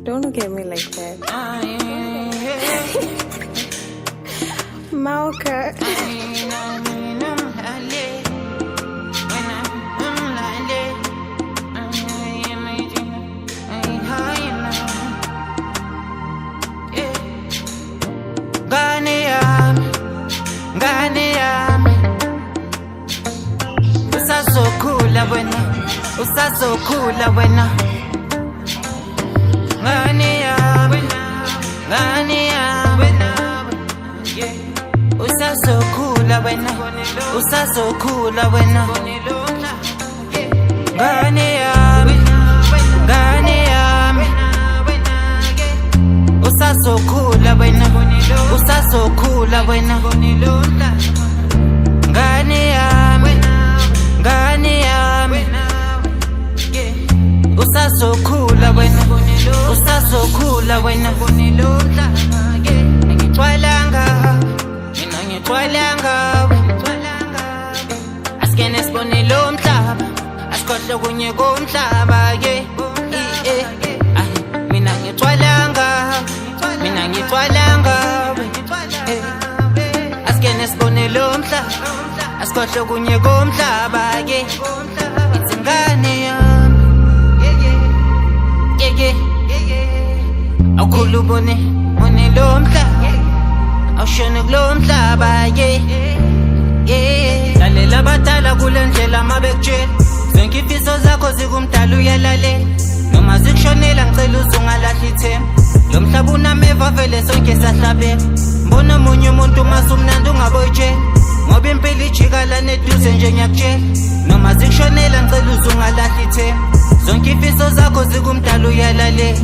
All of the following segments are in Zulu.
Don't look at me like that. Malka. Usazokhula wena ngane yami usazokhula wena usazokhula wena ngane yami usazokhula wena usazokhula wena ngane yami usazokhula wena usazokhula wena ngixwalanga asikene sibone lo mhlaba asikhohle kunye komhlaba ke mina ngixwalanga asikene sibone lo mhlaba asikhohle kunye komhlaba ke itsingane yami awukhulu bone lo mhlaba awushone kulo mhlaba lalela abadala kule ndlela mabekutshela zonke imfiso zakho zikumdala uyalalela noma zikushonela ngicela uzungalahli ithemba lo mhlaba unameva vele sonke sahlabeka mbona omunye umuntu masumnandi ungaboyitshela ngoba impilo ijikala neduze nje ngiyakutshela noma zikushonela ngicela uzungalahli ithemba zonke imfiso zakho zikumdala uyalalela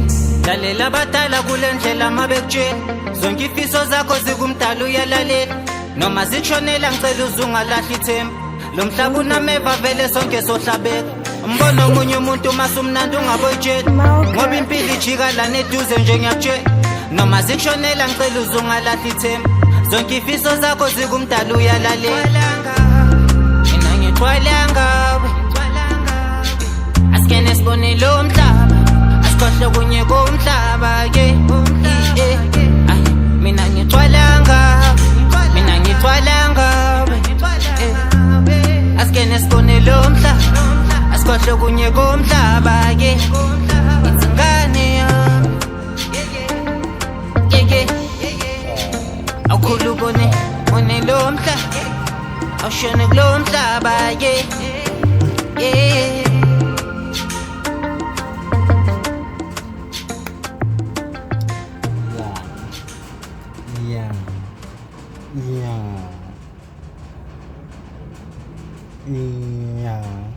lalela abadala kule ndlela mabekutshela zonke imfiso zakho zikumdala uyalalela noma zikushonela ngicela uzungalahli ithemba lo mhlaba unameva vele sonke sohlabeka mbona omunye umuntu masumnandi ungaboyitshela ngoba impilo ijikala neduze nje ngiyakutshela noma zikushonela ngicela uzungalahli ithemba zonke imfiso zakho zikumdala uyalalela mina ngixwalanga asikene sibone lo mhlaba asikhohle kunye komhlaba mina ngixwalanga asikene sibone lo mhlaba asikhohle kunye komhlaba itsingane yami awukhulu bone lo mhlaba awushone kulo mhlaba Yeah.